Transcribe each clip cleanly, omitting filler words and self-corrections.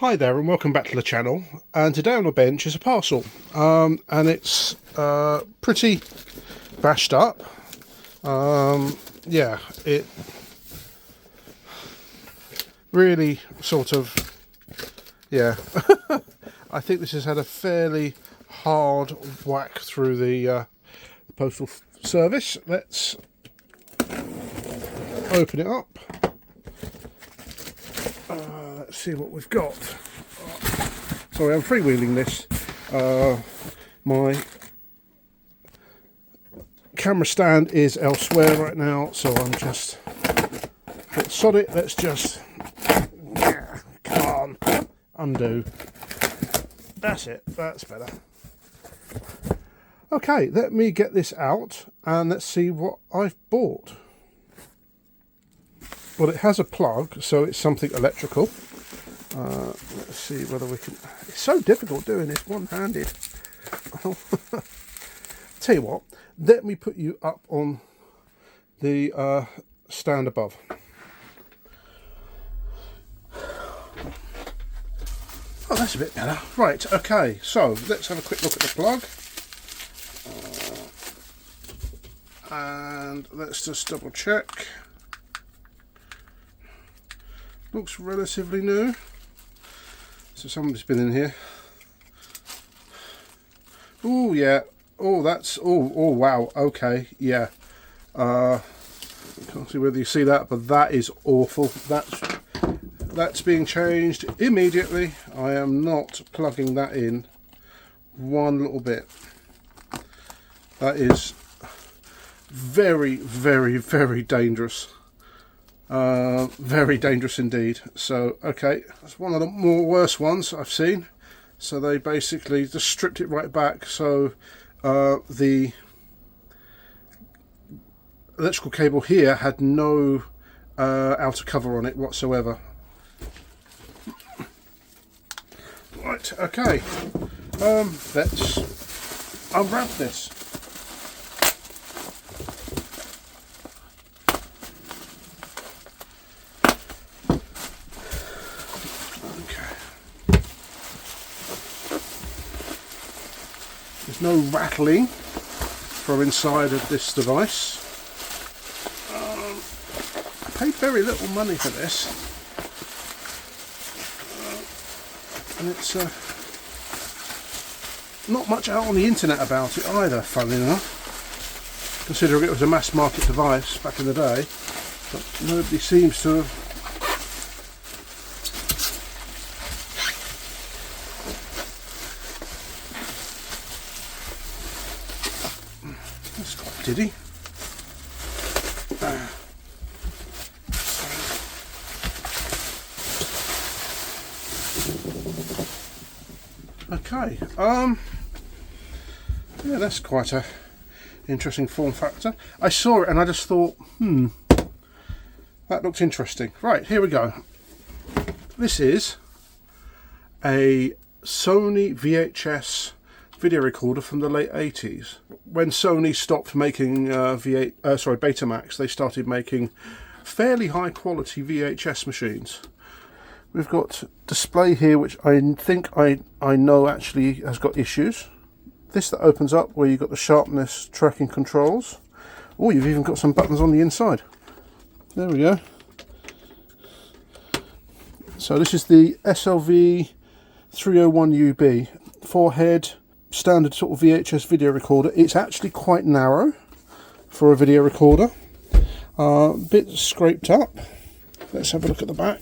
Hi there and welcome back to the channel, and today on the bench is a parcel and it's pretty bashed up. Yeah, it really sort of, yeah, I think this has had a fairly hard whack through the postal service. Let's open it up. Let's see what we've got. Sorry, I'm freewheeling this. My camera stand is elsewhere right now, so I'm just sod it. Let's just come on, undo. That's it. That's better. Okay, let me get this out and let's see what I've bought. Well, it has a plug, so it's something electrical. Let's see whether we can... It's so difficult doing this one-handed. Tell you what, let me put you up on the stand above. Oh, that's a bit better. Right, okay, so let's have a quick look at the plug. And let's just double check. Looks relatively new. So somebody's been in here. Oh yeah. Oh, that's oh wow. Okay, yeah. Can't see whether you see that, but that is awful. That's being changed immediately. I am not plugging that in one little bit. That is very, very, very dangerous. Very dangerous indeed. So okay, that's one of the worse ones I've seen. So they basically just stripped it right back, so the electrical cable here had no outer cover on it whatsoever. Right, okay, let's unwrap this. There's no rattling from inside of this device. I paid very little money for this, and it's not much out on the internet about it either, funnily enough, considering it was a mass market device back in the day, but nobody seems to have. That's quite diddy. Okay, yeah, that's quite a interesting form factor. I saw it and I just thought, that looks interesting. Right, here we go. This is a Sony VHS video recorder from the late 80s. When Sony stopped making Betamax, they started making fairly high quality VHS machines. We've got display here, which I think I know actually has got issues. This that opens up, where you've got the sharpness tracking controls. Oh, you've even got some buttons on the inside. There we go. So this is the SLV-301UB 4-head standard sort of VHS video recorder. It's actually quite narrow for a video recorder. A bit scraped up. Let's have a look at the back.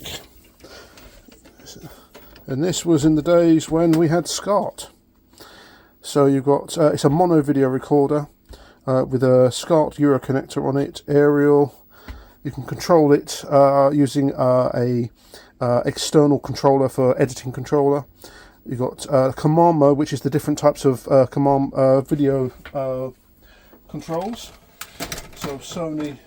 And this was in the days when we had SCART. So you've got, it's a mono video recorder with a SCART Euro connector on it, aerial. You can control it using a external controller for editing controller. You've got command mode, which is the different types of command video controls. So Sony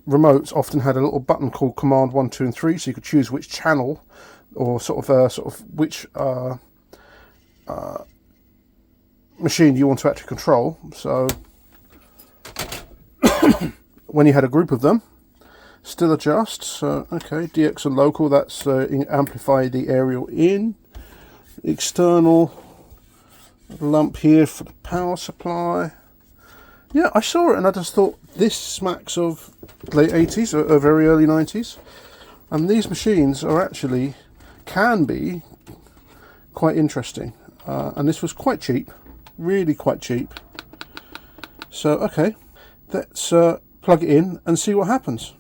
remotes often had a little button called Command 1, 2, and 3, so you could choose which channel or sort of which machine you want to actually control. So when you had a group of them, Still adjusts. So okay, DX and local. That's amplify the aerial in. External lump here for the power supply. Yeah, I saw it and I just thought this smacks of late 80s or very early 90s. And these machines are actually, can be quite interesting. And this was quite cheap, really quite cheap. So, okay, let's plug it in and see what happens.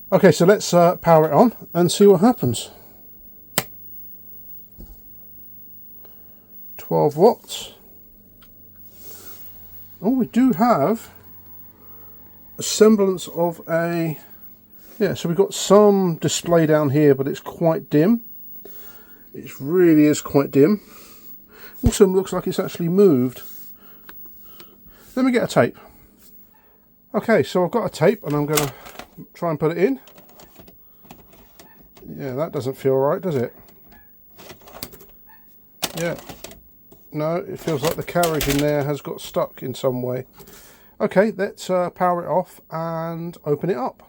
Okay, so let's power it on and see what happens. 12 watts. Oh, we do have a semblance of a, yeah, so we've got some display down here, but it's quite dim. It really is quite dim. Also looks like it's actually moved. Let me get a tape. Okay, so I've got a tape and I'm going to try and put it in. Yeah, that doesn't feel right, does it? Yeah. No, it feels like the carriage in there has got stuck in some way. Okay, let's power it off and open it up.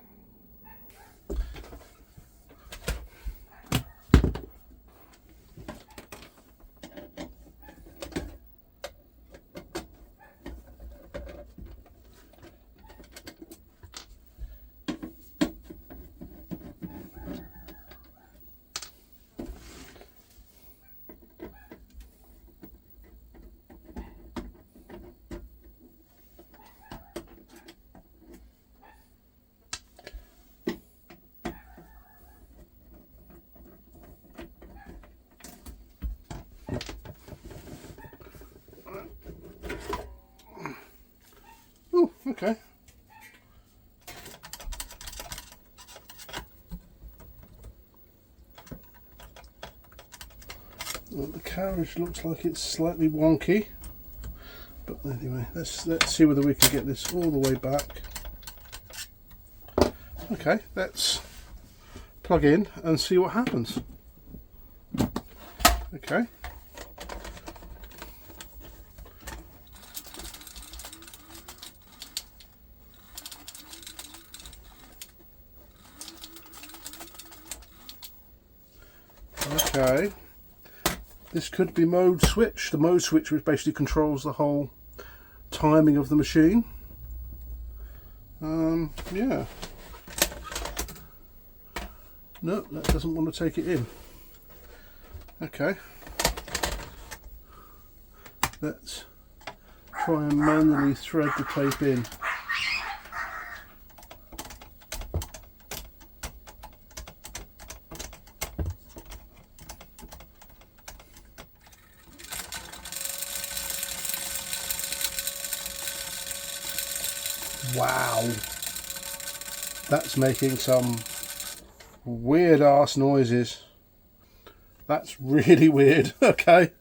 Oh, okay. Well, the carriage looks like it's slightly wonky, but anyway, let's see whether we can get this all the way back. Okay, let's plug in and see what happens. Okay. Okay, this could be mode switch. The mode switch which basically controls the whole timing of the machine. Yeah. No, that doesn't want to take it in. Okay. Let's try and manually thread the tape in. Wow, that's making some weird ass noises. That's really weird. Okay,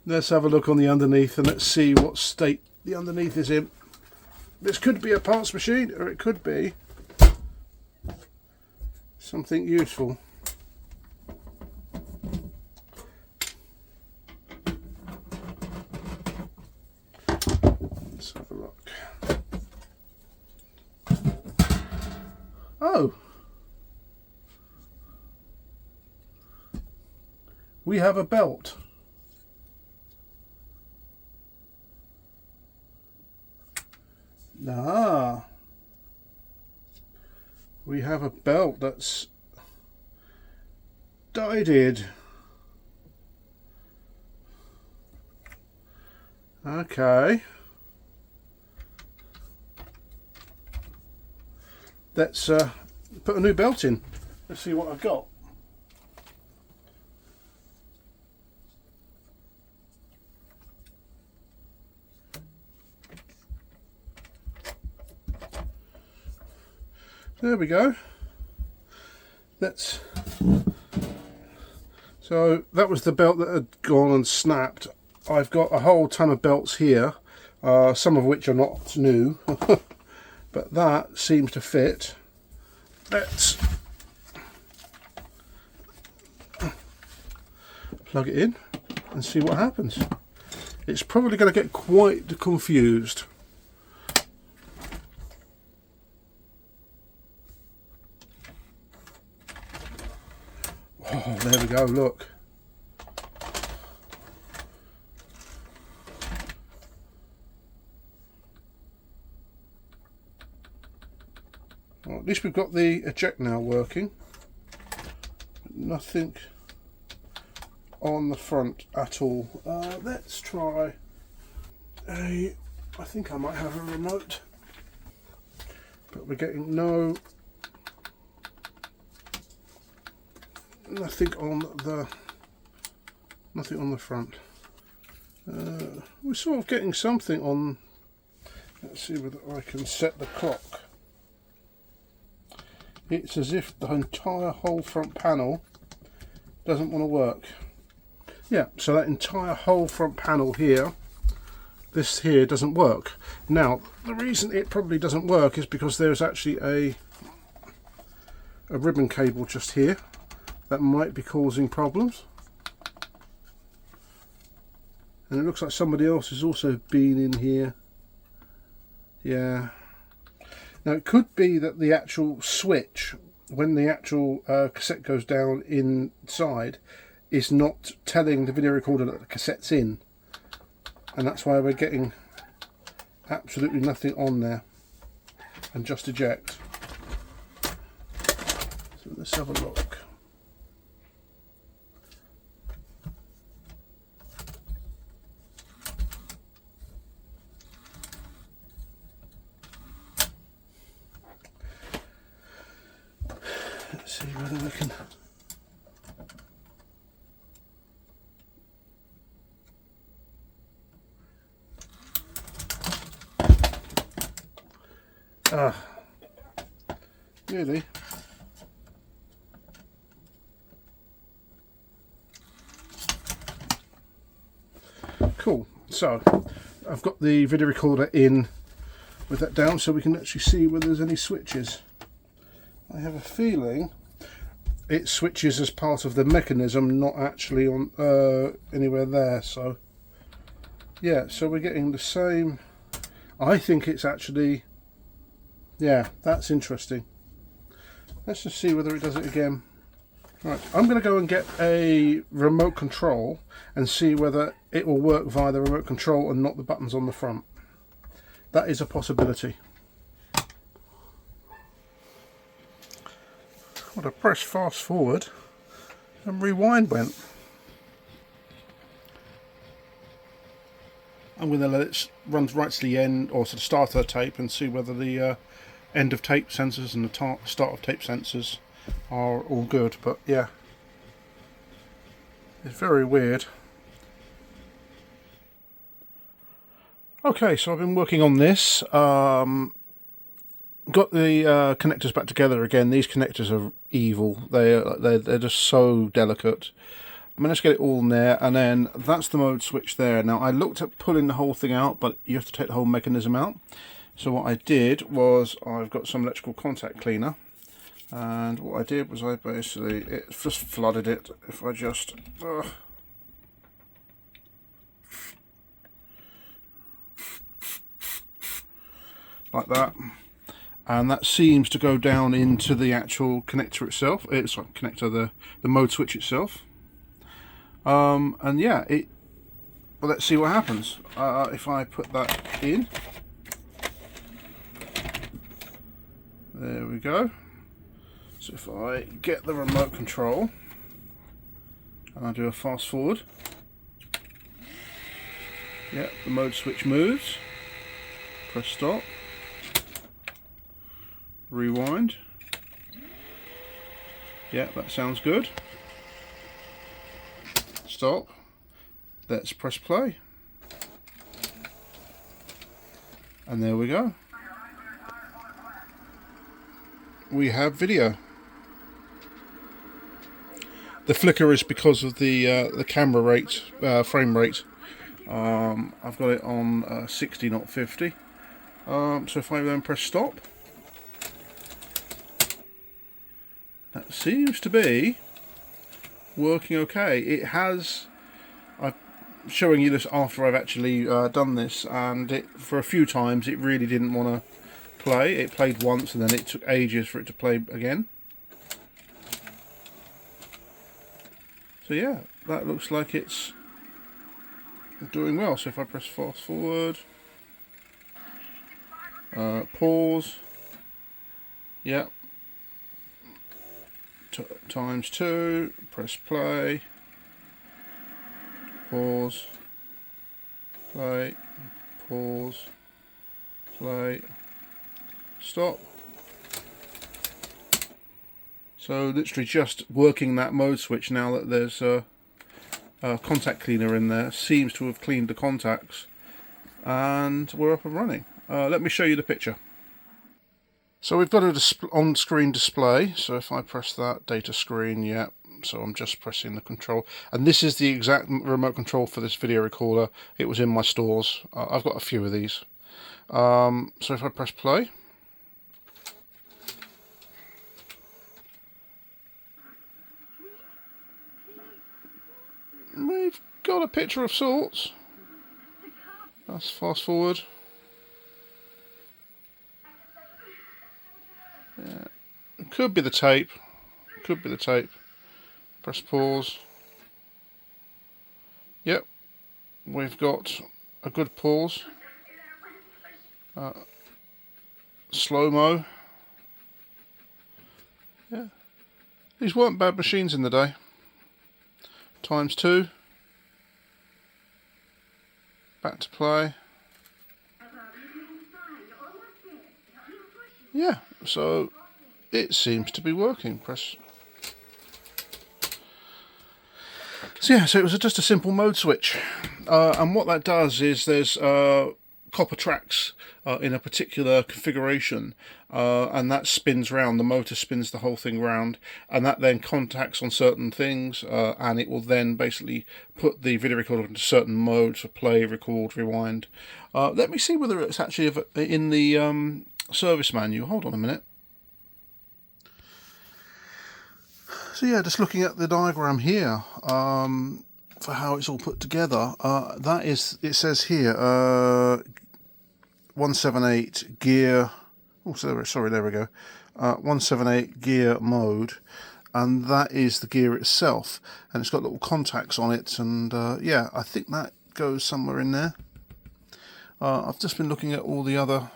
let's have a look on the underneath and let's see what state the underneath is in. This could be a parts machine or it could be something useful. Let's have a look. Oh, we have a belt. Ah, we have a belt that's dyed. Okay. Let's put a new belt in. Let's see what I've got. There we go. So that was the belt that had gone and snapped. I've got a whole ton of belts here, some of which are not new. But that seems to fit. Let's plug it in and see what happens. It's probably going to get quite confused. go, look. Well, at least we've got the eject now working. Nothing on the front at all. Let's try I think I might have a remote, but we're getting nothing on the front. We're sort of getting something on. Let's see whether I can set the clock. It's as if the entire whole front panel doesn't want to work. Yeah, so that entire whole front panel here, this here doesn't work. Now, the reason it probably doesn't work is because there's actually a ribbon cable just here that might be causing problems. And it looks like somebody else has also been in here. Yeah. Now it could be that the actual switch, when the actual cassette goes down inside, is not telling the video recorder that the cassette's in. And that's why we're getting absolutely nothing on there. And just eject. So let's have a look. Let's see whether we can. Really? Cool. So I've got the video recorder in with that down so we can actually see whether there's any switches. I have a feeling it switches as part of the mechanism, not actually on anywhere there. So yeah, so we're getting the same. I think it's actually, yeah, that's interesting. Let's just see whether it does it again. Right, I'm going to go and get a remote control and see whether it will work via the remote control and not the buttons on the front. That is a possibility. What a press fast forward and rewind went. I'm going to let it run right to the end or to the start of the tape and see whether the end of tape sensors and the start of tape sensors are all good. But yeah, it's very weird. Okay, so I've been working on this. Got the connectors back together again. These connectors are evil. They're just so delicate. I managed to get it all in there, and then that's the mode switch there. Now I looked at pulling the whole thing out, but you have to take the whole mechanism out. So what I did was I've got some electrical contact cleaner, and what I did was I basically just flooded it. If I just like that, and that seems to go down into the actual connector itself. It's like connector, the mode switch itself. And yeah, well, let's see what happens if I put that in. There we go. So if I get the remote control and I do a fast forward, yeah, the mode switch moves. Press stop. Rewind. Yeah, that sounds good. Stop. Let's press play. And there we go. We have video. The flicker is because of the camera rate, frame rate. I've got it on 60, not 50. So if I then press stop, that seems to be working okay. It has. I'm showing you this after I've actually done this, and for a few times it really didn't want to play. It played once and then it took ages for it to play again. So yeah, that looks like it's doing well. So if I press fast forward, pause, yeah, times 2, press play, pause, play, pause, play, stop. So literally just working that mode switch now that there's a contact cleaner in there seems to have cleaned the contacts, and we're up and running. Let me show you the picture. So we've got a on-screen display, so if I press that, data screen, yeah, so I'm just pressing the control, and this is the exact remote control for this video recorder. It was in my stores. I've got a few of these. So if I press play, we've got a picture of sorts. Let's fast forward. Yeah. It could be the tape. Could be the tape. Press pause. Yep. We've got a good pause. Slow-mo. Yeah. These weren't bad machines in the day. Times 2. Back to play. Yeah, so it seems to be working. Press. So yeah, so it was just a simple mode switch, and what that does is there's copper tracks in a particular configuration, and that spins round. The motor spins the whole thing round, and that then contacts on certain things, and it will then basically put the video recorder into certain modes for play, record, rewind. Let me see whether it's actually in the service manual. Hold on a minute. So yeah, just looking at the diagram here for how it's all put together, that is, it says here 178 gear. Oh, sorry, there we go. 178 gear mode, and that is the gear itself, and it's got little contacts on it, and yeah, I think that goes somewhere in there. I've just been looking at all the other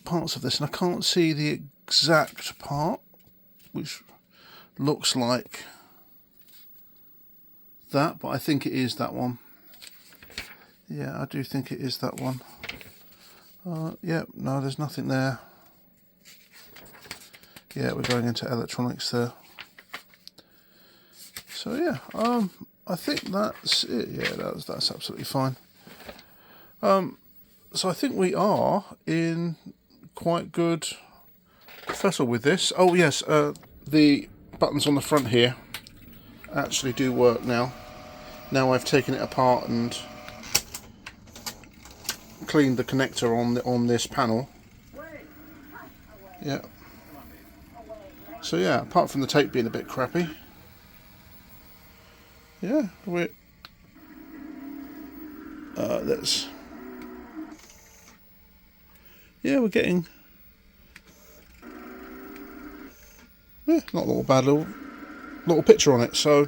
parts of this, and I can't see the exact part, which looks like that, but I think it is that one. Yeah, I do think it is that one. Yeah, no, there's nothing there. Yeah, we're going into electronics there. So yeah, I think that's it. Yeah, that's absolutely fine. So I think we are in quite good fettle with this. Oh yes, the buttons on the front here actually do work now. Now I've taken it apart and cleaned the connector on this panel. Yeah. So yeah, apart from the tape being a bit crappy, yeah, we're we're getting not a little bad little picture on it. So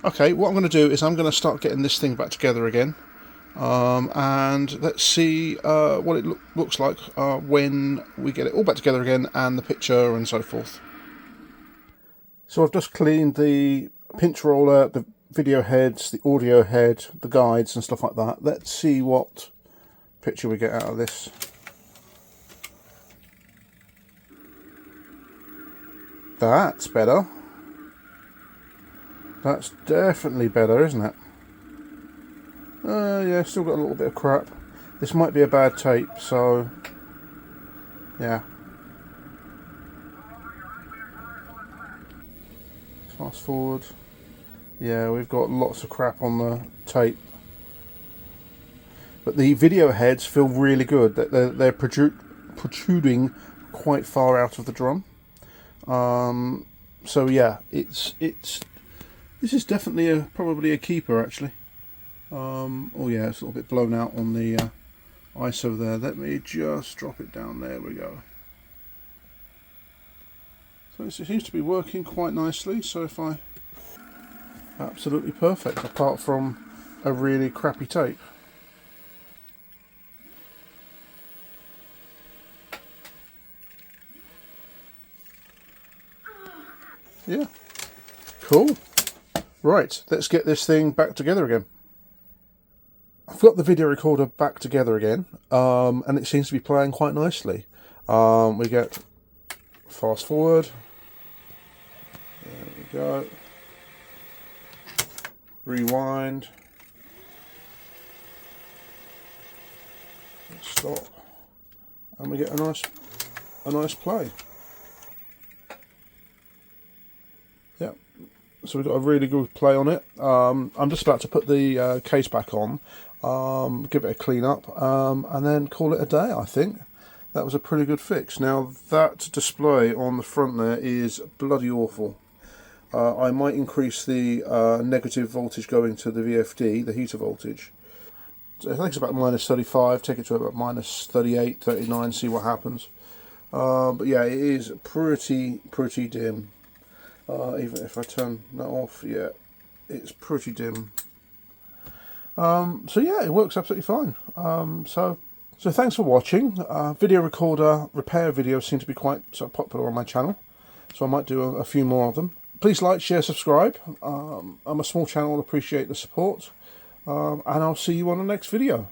okay, what I'm going to do is I'm going to start getting this thing back together again, and let's see what it looks like when we get it all back together again, and the picture and so forth. So I've just cleaned the pinch roller, the video heads, the audio head, the guides and stuff like that. Let's see what picture we get out of this. That's better. That's definitely better, isn't it? Yeah, still got a little bit of crap. This might be a bad tape, so yeah. Fast forward. Yeah, we've got lots of crap on the tape. But the video heads feel really good. They're protruding quite far out of the drum. So yeah, this is definitely probably a keeper actually. Oh yeah, it's a little bit blown out on the ISO there. Let me just drop it down. There we go. So it seems to be working quite nicely. So if I... Absolutely perfect, apart from a really crappy tape. Yeah, cool. Right, let's get this thing back together again. I've got the video recorder back together again, and it seems to be playing quite nicely. We get fast forward. There we go. Rewind. Stop. And we get a nice play. Yeah. So we've got a really good play on it. I'm just about to put the case back on, give it a clean up, and then call it a day, I think. That was a pretty good fix. Now, that display on the front there is bloody awful. I might increase the negative voltage going to the VFD, the heater voltage. So I think it's about -35, take it to about -38, 39, see what happens. But yeah, it is pretty dim. Even if I turn that off, yeah, it's pretty dim. So yeah, it works absolutely fine. So thanks for watching. Video recorder repair videos seem to be quite popular on my channel, so I might do a few more of them. Please like, share, subscribe. I'm a small channel, appreciate the support, and I'll see you on the next video.